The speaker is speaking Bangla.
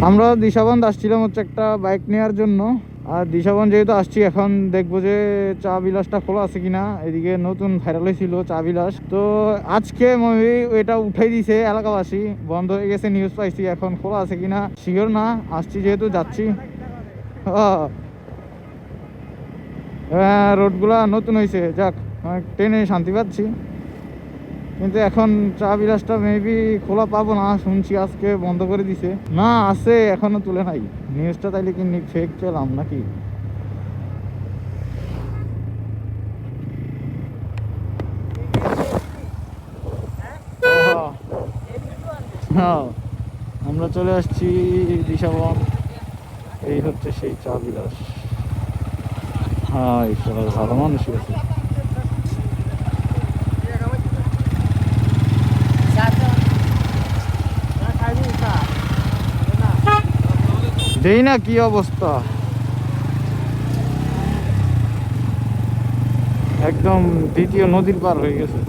আমরা দিশাবন্ধ আসছিলাম হচ্ছে একটা বাইক নেওয়ার জন্য। আর দিশাবন্ধ যেহেতু আসছি, এখন দেখবো যে চা বিলাসটা খোলা আছে কিনা। এদিকে নতুন ভাইরাল হয়েছিল চা বিলাস, তো আজকে মেবি এটা উঠাই দিছে এলাকাবাসী, বন্ধ হয়ে গেছে নিউজ পাইছি। এখন খোলা আছে কিনা শিওর না, আসছি যেহেতু যাচ্ছি। হ্যাঁ, রোডগুলা নতুন হয়েছে, যাক ট্রেনে শান্তি পাচ্ছি। কিন্তু এখন চা বিলাসটা মেবি খোলা পাবো না, শুনছি আজকে বন্ধ করে দিছে। না, আছে, এখনো তুলে নাই নিউজটা। তাইলে কি ফেক পেলাম নাকি? হ্যাঁ, আমরা চলে আসছি দিশাবন। এই হচ্ছে সেই চা বিলাস। হ্যাঁ, ঈশ্বর ভালো মানুষই আছে। দেই না, কি অবস্থা, একদম দ্বিতীয় নদীর পার হয়ে গেছে।